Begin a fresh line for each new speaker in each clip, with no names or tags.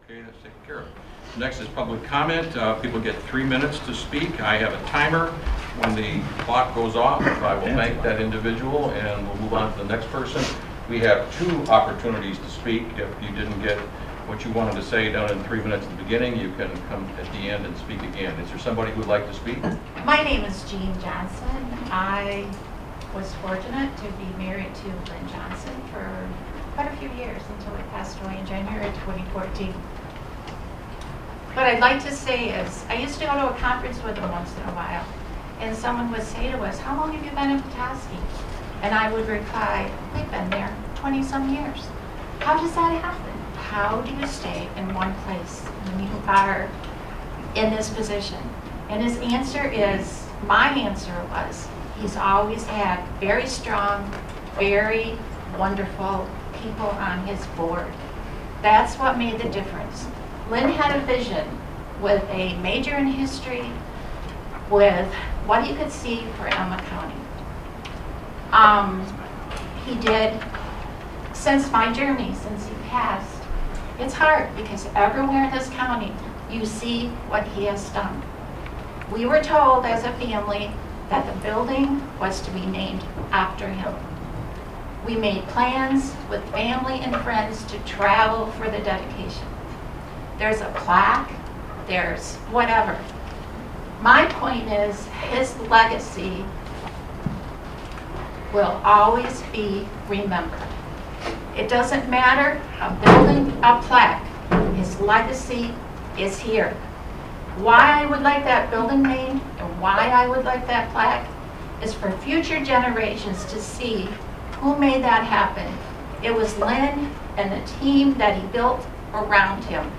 Okay, that's taken care of. Next is public comment. People get 3 minutes to speak. I have a timer. When the clock goes off, I will thank that individual and we'll move on to the next person. We have 2 opportunities to speak. If you didn't get what you wanted to say done in 3 minutes at the beginning, you can come at the end and speak again. Is there somebody who would like to speak?
My name is Jean Johnson. I was fortunate to be married to Lynn Johnson for quite a few years until he passed away in January of 2014. What I'd like to say is, I used to go to a conference with him once in a while, and someone would say to us, "How long have you been in Petoskey?" And I would reply, "We've been there 20-some years." How does that happen? How do you stay in one place when you are in this position? And his answer is, my answer was, he's always had very strong, very wonderful people on his board. That's what made the difference. Lynn had a vision with a major in history, with what he could see for Emma County. He did, since my journey, since he passed, it's hard because everywhere in this county you see what he has done. We were told as a family that the building was to be named after him. We made plans with family and friends to travel for the dedication. There's a plaque, there's whatever. My point is, his legacy will always be remembered. It doesn't matter, a building, a plaque, his legacy is here. Why I would like that building named and why I would like that plaque is for future generations to see who made that happen. It was Lynn and the team that he built around him.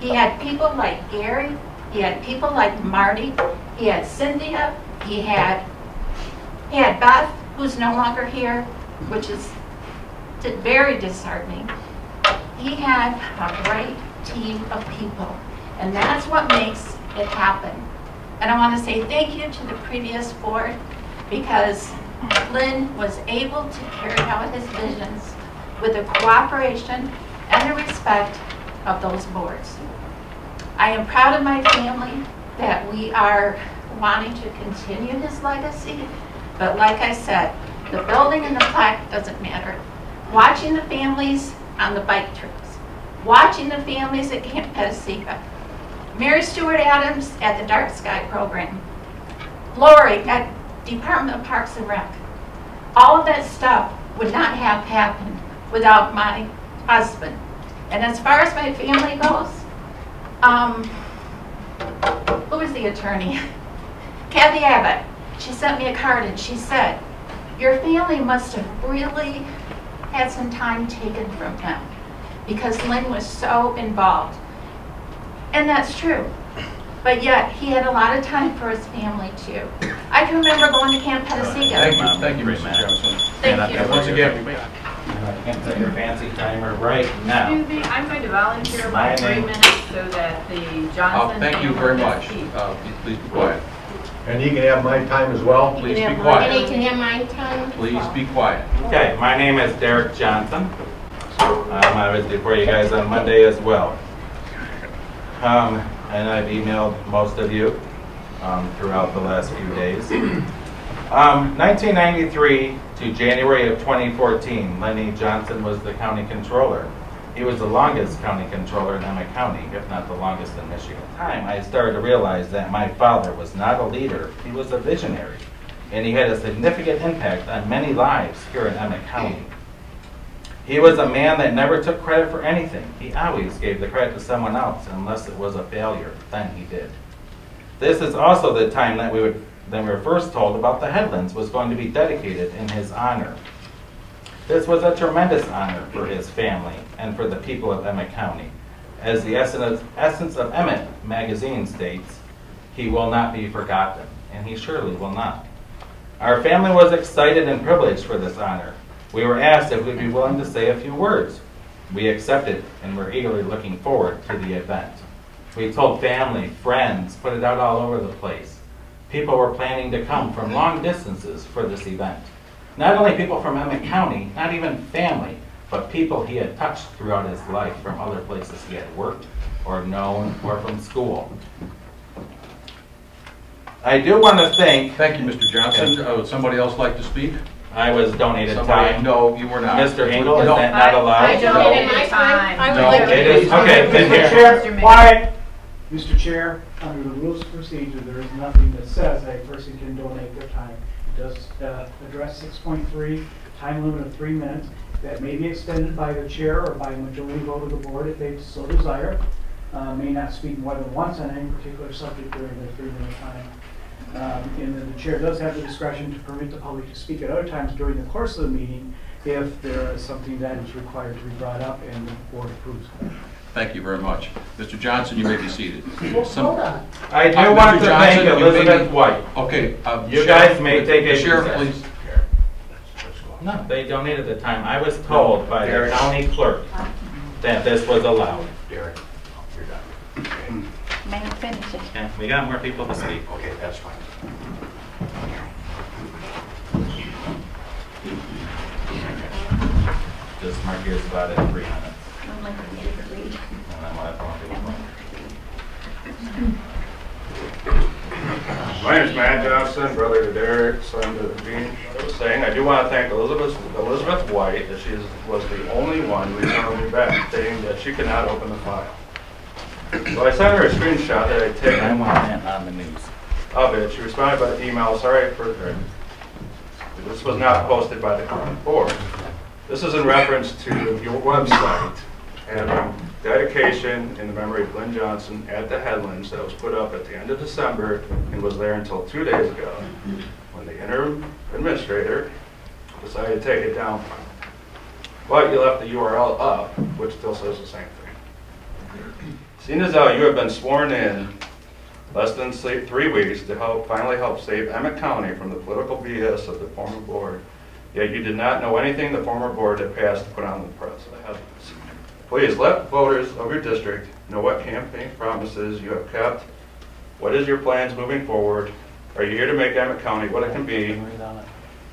He had people like Gary, he had people like Marty, he had Cynthia, he had Beth, who's no longer here, which is very disheartening. He had a great team of people, and that's what makes it happen. And I want to say thank you to the previous board, because Lynn was able to carry out his visions with the cooperation and the respect of those boards. I am proud of my family that we are wanting to continue his legacy, but like I said, the building and the plaque doesn't matter. Watching the families on the bike trips, watching the families at Camp Petasica, Mary Stewart Adams at the Dark Sky program, Lori at Department of Parks and Rec. All of that stuff would not have happened without my husband. And as far as my family goes, who was the attorney? Kathy Abbott. She sent me a card and she said, "Your family must have really had some time taken from him because Lynn was so involved." And that's true. But yet, he had a lot of time for his family too. I can remember going to Camp Petasica.
Thank you, Mrs. Johnson.
Thank you.
Once again,
I can't set your fancy timer right now.
Excuse me, I'm going to volunteer my 3 minutes so that the Johnson
thank you
family
very
can
much.
speak.
Please be quiet.
And he can have my time as well.
Please be
And
quiet.
he can have my time.
Please be quiet.
Okay, my name is Derek Johnson. I was before you guys on Monday as well. And I've emailed most of you throughout the last few days. 1993 to January of 2014, Lenny Johnson was the county controller. He was the longest county controller in Emmett County, if not the longest in Michigan. At the time, I started to realize that my father was not a leader, he was a visionary. And he had a significant impact on many lives here in Emmett County. He was a man that never took credit for anything. He always gave the credit to someone else, unless it was a failure, then he did. This is also the time that we were first told about the Headlands was going to be dedicated in his honor. This was a tremendous honor for his family and for the people of Emmett County. As the Essence of Emmett magazine states, he will not be forgotten, and he surely will not. Our family was excited and privileged for this honor. We were asked if we'd be willing to say a few words. We accepted, and we're eagerly looking forward to the event. We told family, friends, put it out all over the place. People were planning to come from long distances for this event. Not only people from Emmett County, not even family, but people he had touched throughout his life from other places he had worked or known or from school. I do want to thank...
Thank you, Mr. Johnson. Would somebody else like to speak?
I was donated
Somebody?
time.
No, you were not.
Mr. Engel, is
No.
that not allowed?
I donated my time.
I would
No,
like to.
It is, okay, then
Mr.
here.
Chair, quiet. Mr. Chair, under the rules of procedure, there is nothing that says a person can donate their time. It does address 6.3, time limit of 3 minutes. That may be extended by the chair or by a majority vote of the board if they so desire. May not speak more than once on any particular subject during the 3-minute time. And then the chair does have the discretion to permit the public to speak at other times during the course of the meeting if there is something that is required to be brought up and the board approves.
Thank you very much. Mr. Johnson, you may be seated.
Hold on.
I do
Mr.
want to thank
Johnson, you may
Elizabeth
be-
White.
Okay.
You
Sheriff,
guys may take a
Sheriff,
recess.
please.
No, they donated the time. I was told by the county clerk that this was allowed.
Derek, you're done.
May I finish it?
And we got more people to speak.
Okay, that's fine.
Just mark your spot at 3 minutes.
I'm like, I need to read.
And then we'll have more people.
My name is Matt Johnson, brother to Derek, son to Gene. I was saying, I do want to thank Elizabeth White, that she was the only one who emailed me back stating that she could not open the file. So I sent her a screenshot that I
I
taken
want that on the news.
of it. She responded by email, sorry for this was not posted by the current board. This is in reference to your website and dedication in the memory of Lynn Johnson at the Headlands that was put up at the end of December and was there until 2 days ago when the interim administrator decided to take it down. But you left the URL up, which still says the same thing. Seeing as how you have been sworn in less than 3 weeks to finally help save Emmett County from the political BS of the former board, yet you did not know anything the former board had passed to put on the press. Please let voters of your district know what campaign promises you have kept. What is your plans moving forward? Are you here to make Emmett County what it can be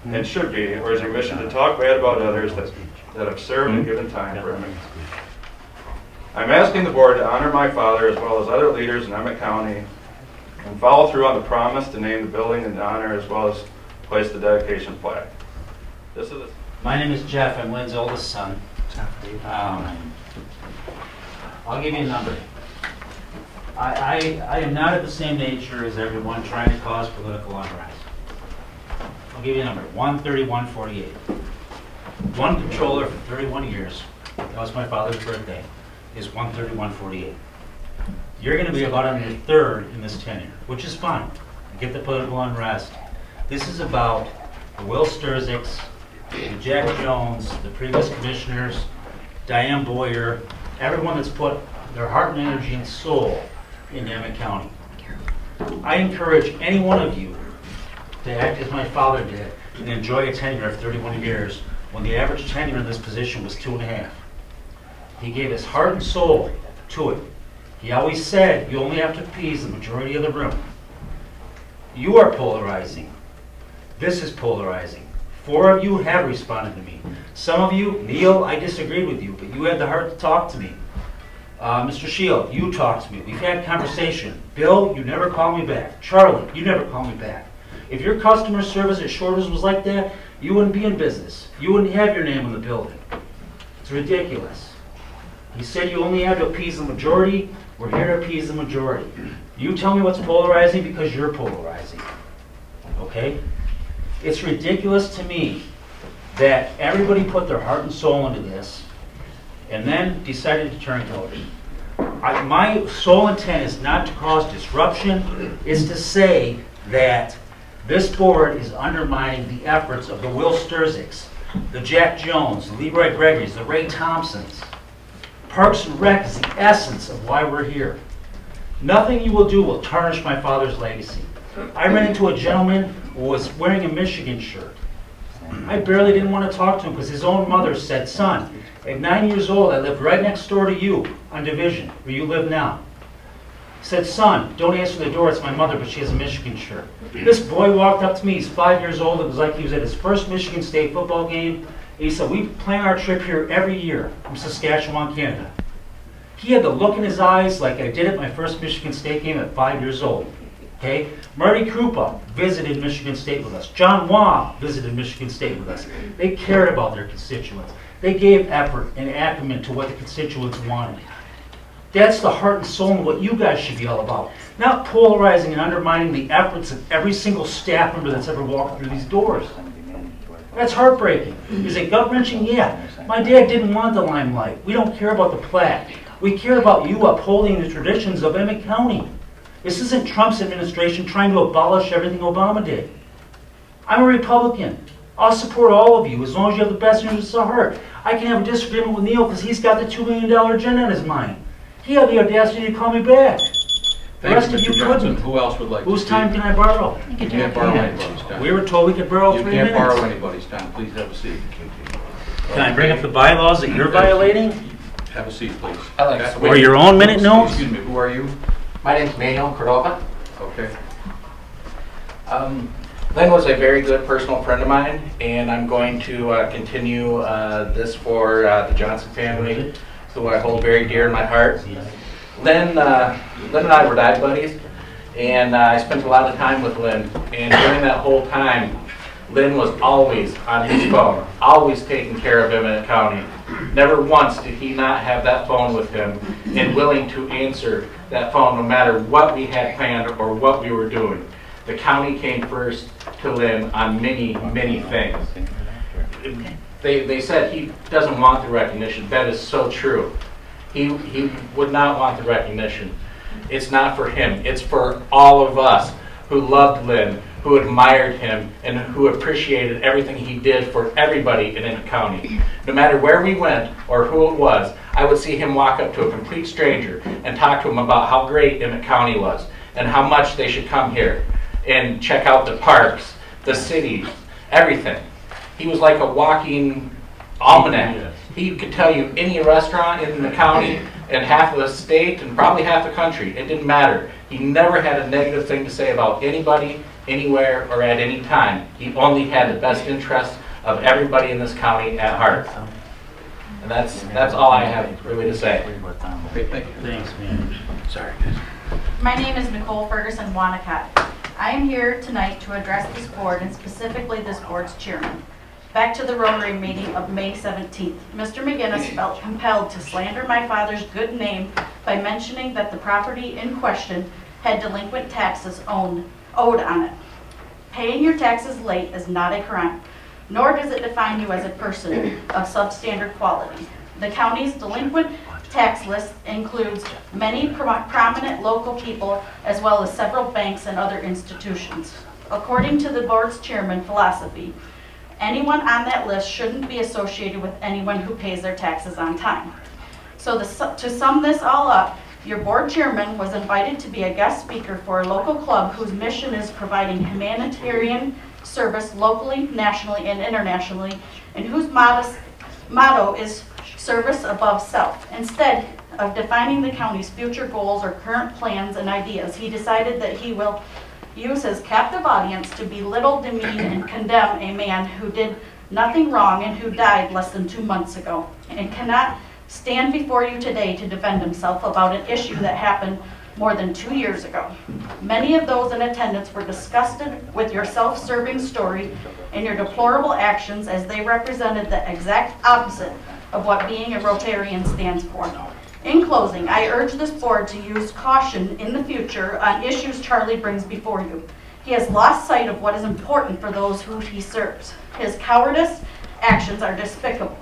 and should be, or is your mission to talk bad about others that have served and given time for Emmett? I'm asking the board to honor my father as well as other leaders in Emmett County and follow through on the promise to name the building in honor as well as place the dedication plaque. This is
My name is Jeff. I'm Lynn's oldest son. I'll give you a number. I am not of the same nature as everyone trying to cause political unrest. I'll give you a number, 13148. One controller for 31 years, that was my father's birthday, is 13148. You're going to be about on your third in this tenure, which is fine. Get the political unrest. This is about the Will Sturziks, the Jack Jones, the previous commissioners, Diane Boyer, everyone that's put their heart and energy and soul in Emmett County. I encourage any one of you to act as my father did and enjoy a tenure of 31 years when the average tenure in this position was 2.5. He gave his heart and soul to it. He always said you only have to appease the majority of the room. You are polarizing. This is polarizing. 4 of you have responded to me. Some of you, Neil, I disagreed with you, but you had the heart to talk to me. Mr. Shield, you talked to me. We've had conversation. Bill, you never called me back. Charlie, you never called me back. If your customer service at Shorter's was like that, you wouldn't be in business. You wouldn't have your name on the building. It's ridiculous. He said you only have to appease the majority. We're here to appease the majority. You tell me what's polarizing because you're polarizing. Okay? It's ridiculous to me that everybody put their heart and soul into this and then decided to turn coach. My sole intent is not to cause disruption, is to say that this board is undermining the efforts of the Will Sturziks, the Jack Jones, the Leroy Gregory's, the Ray Thompsons. Parks and Rec is the essence of why we're here. Nothing you will do will tarnish my father's legacy. I ran into a gentleman who was wearing a Michigan shirt. I barely didn't want to talk to him because his own mother said, son, at 9 years old, I lived right next door to you on Division, where you live now. He said, son, don't answer the door, it's my mother, but she has a Michigan shirt. This boy walked up to me, he's 5 years old, it was like he was at his first Michigan State football game, And he said, we plan our trip here every year from Saskatchewan, Canada. He had the look in his eyes like I did at my first Michigan State game at 5 years old. Okay? Marty Krupa visited Michigan State with us. John Waugh visited Michigan State with us. They cared about their constituents. They gave effort and acumen to what the constituents wanted. That's the heart and soul of what you guys should be all about. Not polarizing and undermining the efforts of every single staff member that's ever walked through these doors. That's heartbreaking. Is it gut-wrenching? Yeah. My dad didn't want the limelight. We don't care about the plaque. We care about you upholding the traditions of Emmett County. This isn't Trump's administration trying to abolish everything Obama did. I'm a Republican. I'll support all of you as long as you have the best interests at heart. I can have a disagreement with Neil because he's got the $2 million agenda on his mind. He had the audacity to call me back. The rest of you couldn't.
Who else would like to
Whose
speak?
time can I borrow?
You can't borrow anybody's time.
We were told we could borrow 3 minutes.
You can't borrow anybody's time. Please have a seat.
Can I bring up the bylaws that you're violating?
Have a seat, please.
Or your own minute notes?
Excuse me, who are you?
My name's Manuel Cordova.
Okay.
Lynn was a very good personal friend of mine, and I'm going to continue this for the Johnson family, who I hold very dear in my heart. Lynn and I were dive buddies, and I spent a lot of time with Lynn, and during that whole time, Lynn was always on his phone, always taking care of Emmett County. Never once did he not have that phone with him and willing to answer that phone no matter what we had planned or what we were doing. The county came first to Lynn on many, many things. They said he doesn't want the recognition. That is so true. He would not want the recognition. It's not for him. It's for all of us who loved Lynn, who admired him, and who appreciated everything he did for everybody in Emmett County. No matter where we went or who it was, I would see him walk up to a complete stranger and talk to him about how great Emmett County was and how much they should come here and check out the parks, the cities, everything. He was like a walking almanac. He could tell you any restaurant in the county and half of the state and probably half the country. It didn't matter. He never had a negative thing to say about anybody, anywhere, or at any time. He only had the best interest of everybody in this county at heart. And that's all I have really to say.
Okay, thank you.
Thanks, man.
Sorry.
My name is Nicole Ferguson Wanacott. I am here tonight to address this board and specifically this board's chairman. Back to the Rotary meeting of May 17th. Mr. McGinnis felt compelled to slander my father's good name by mentioning that the property in question had delinquent taxes owed on it. Paying your taxes late is not a crime, nor does it define you as a person of substandard quality. The county's delinquent tax list includes many prominent local people as well as several banks and other institutions. According to the board's chairman philosophy, anyone on that list shouldn't be associated with anyone who pays their taxes on time. So to sum this all up, your board chairman was invited to be a guest speaker for a local club whose mission is providing humanitarian service locally, nationally, and internationally, and whose motto is service above self. Instead of defining the county's future goals or current plans and ideas, he decided that he will use his captive audience to belittle, demean, and condemn a man who did nothing wrong and who died less than 2 months ago and cannot stand before you today to defend himself about an issue that happened more than 2 years ago. Many of those in attendance were disgusted with your self-serving story and your deplorable actions as they represented the exact opposite of what being a Rotarian stands for. In closing, I urge this board to use caution in the future on issues Charlie brings before you. He has lost sight of what is important for those who he serves. His cowardice actions are despicable.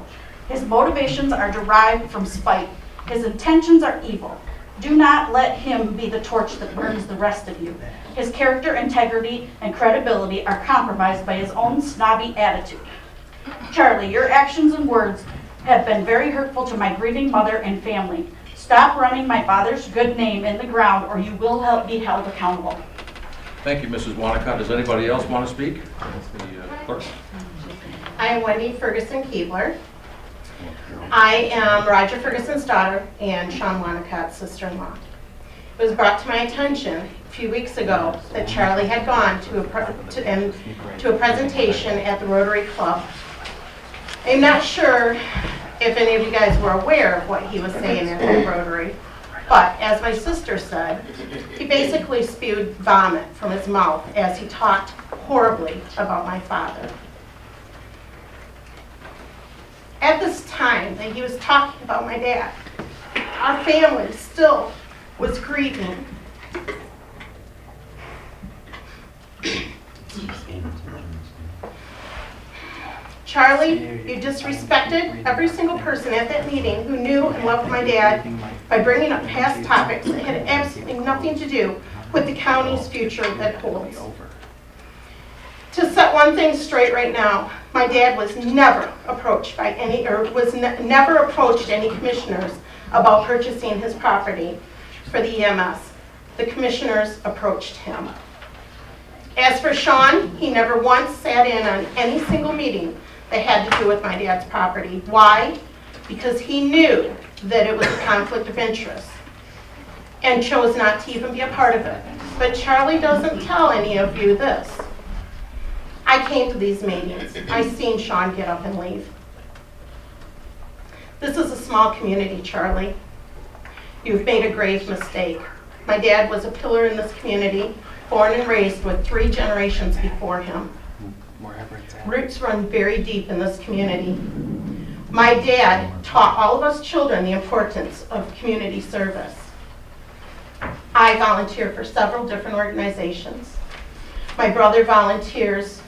His motivations are derived from spite. His intentions are evil. Do not let him be the torch that burns the rest of you. His character, integrity, and credibility are compromised by his own snobby attitude. Charlie, your actions and words have been very hurtful to my grieving mother and family. Stop running my father's good name in the ground or you will be held accountable.
Thank you, Mrs. Wanacott. Does anybody else want to speak? The clerk.
I am Wendy Ferguson Keebler. I am Roger Ferguson's daughter and Sean Wanacott's sister-in-law. It was brought to my attention a few weeks ago that Charlie had gone to a presentation at the Rotary Club I'm not sure if any of you guys were aware of what he was saying at the Rotary, but as my sister said, he basically spewed vomit from his mouth as he talked horribly about my father. At this time that he was talking about my dad, our family still was grieving. Charlie, you disrespected every single person at that meeting who knew and loved my dad by bringing up past topics that had absolutely nothing to do with the county's future that holds. To set one thing straight right now, my dad was never approached by any, or never approached any commissioners about purchasing his property for the EMS. The commissioners approached him. As for Sean, he never once sat in on any single meeting that had to do with my dad's property. Why? Because he knew that it was a conflict of interest and chose not to even be a part of it. But Charlie doesn't tell any of you this. I came to these meetings. I seen Sean get up and leave. This is a small community, Charlie. You've made a grave mistake. My dad was a pillar in this community, born and raised with 3 generations before him. Roots run very deep in this community. My dad taught all of us children the importance of community service. I volunteer for several different organizations. My brother volunteers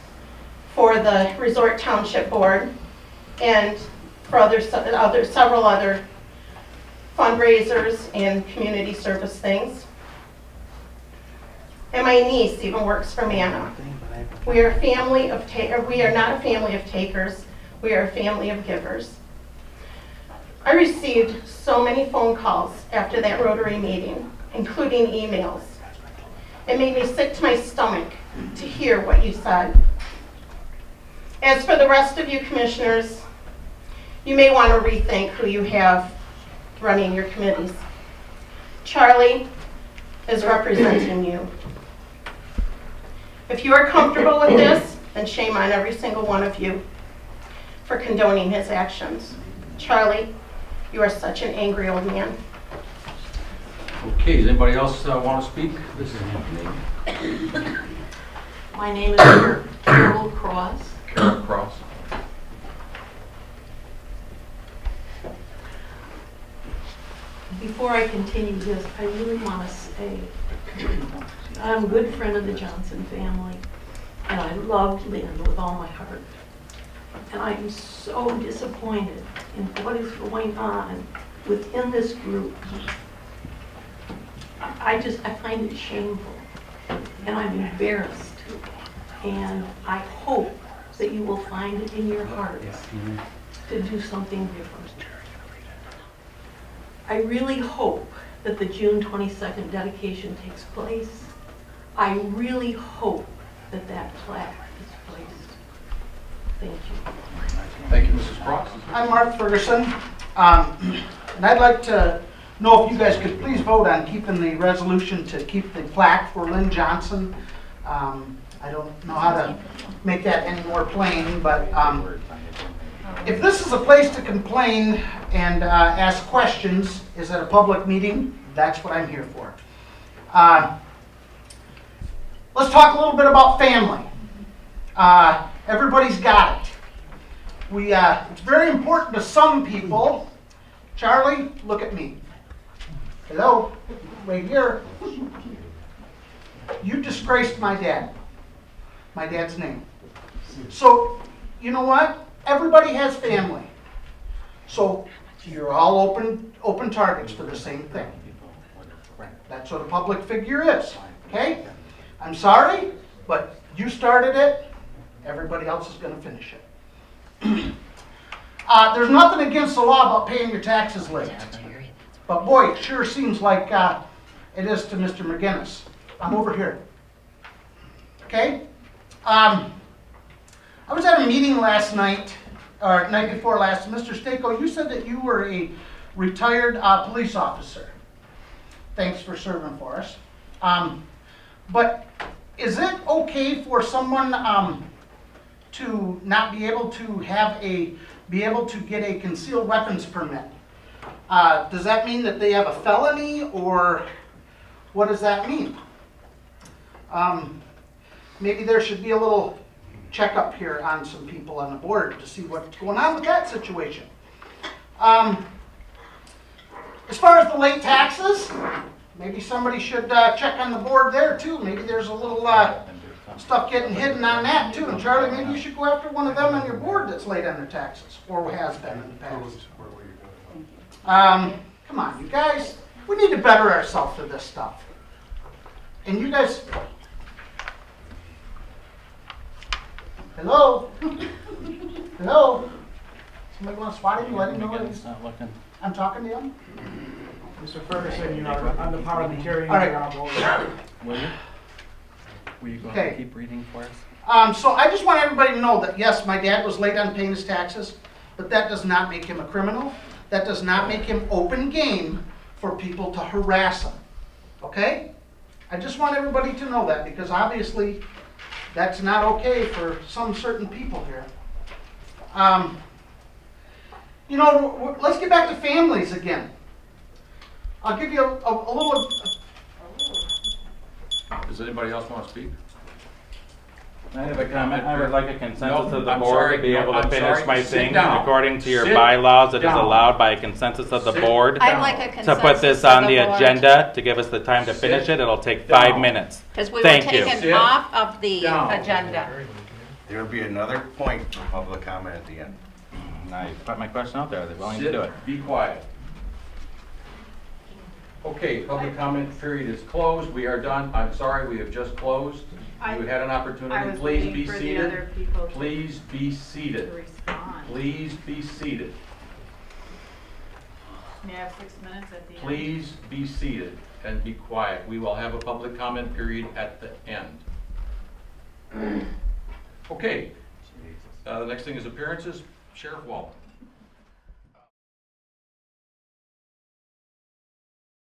for the Resort Township Board and for several other fundraisers and community service things. And my niece even works for MANA. We are a family of we are not a family of takers. We are a family of givers. I received so many phone calls after that Rotary meeting, including emails. It made me sick to my stomach to hear what you said. As for the rest of you commissioners, you may want to rethink who you have running your committees. Charlie is representing you. If you are comfortable with this, then shame on every single one of you for condoning his actions. Charlie, you are such an angry old man.
Okay, does anybody else want to speak? This is Anthony.
My name is Carol Cross.
Carol Cross.
Before I continue this, I really want to say I'm a good friend of the Johnson family, and I love Lynn with all my heart. And I'm so disappointed in what is going on within this group. I find it shameful, and I'm embarrassed. And I hope that you will find it in your hearts to do something different. I really hope that the June 22nd dedication takes place. I really hope that that plaque is placed. Thank you.
Thank you, Mrs. Cross.
I'm Mark Ferguson, and I'd like to know if you guys could please vote on keeping the resolution to keep the plaque for Lynn Johnson. I don't know how to make that any more plain, but if this is a place to complain and ask questions, is at a public meeting, that's what I'm here for. Let's talk a little bit about family. Everybody's got it. It's very important to some people. Charlie, look at me. Hello, right here. You disgraced my dad's name. So, you know what? Everybody has family. So, you're all open targets for the same thing. That's what a public figure is, okay? I'm sorry, but you started it. Everybody else is going to finish it. There's nothing against the law about paying your taxes late. But boy, it sure seems like it is to Mr. McGinnis. I'm over here. Okay? I was at a meeting last night, or night before last. Mr. Stako, you said that you were a retired police officer. Thanks for serving for us. But is it okay for someone to not be able to have a be able to get a concealed weapons permit. Does that mean that they have a felony, or what does that mean? Maybe there should be a little checkup here on some people on the board to see what's going on with that situation. As far as the late taxes, maybe somebody should check on the board there too. Maybe there's a little stuff getting hidden on that too. And Charlie, maybe you should go after one of them on your board that's late on their taxes, or has been in the past. Come on, you guys. We need to better ourselves with this stuff. And you guys... Hello? Hello? Somebody want to swat him? Let him know that I'm talking to him?
Mr. Ferguson, you are on the parliamentarian.
All right.
Were you going
Okay.
to keep reading for us?
So I just want everybody to know that, yes, my dad was late on paying his taxes, but that does not make him a criminal. That does not make him open game for people to harass him. Okay? I just want everybody to know that, because obviously that's not okay for some certain people here. You know, let's get back to families again. I'll give you a little...
Does anybody else want to speak?
I have a comment. I would like a consensus
No,
of the
I'm
board
sorry.
to be
No,
able to
I'm
finish
sorry.
my
Sit
thing.
down.
According to your
Sit
bylaws, it is
down.
allowed by a consensus of the
Sit
board
I'd like a
to
consensus
put this
of
on
the
the
board.
agenda to give us the time to
Sit
finish it. It'll take
down.
5 minutes.
Because we were
Thank you.
taken
Sit
off of the
down.
agenda.
There will be another point for public comment at the end.
I put my question out there. Are they willing to do it?
Be quiet. Okay, public comment period is closed. We are done. I'm sorry, we have just closed. You had an
I
opportunity.
was
Please
waiting
be
for the
seated.
other people to
Please be seated.
respond.
Please be seated.
May I have 6 minutes at the end?
Please be seated and be quiet. We will have a public comment period at the end. Okay. The next thing is appearances. Sheriff Wallen.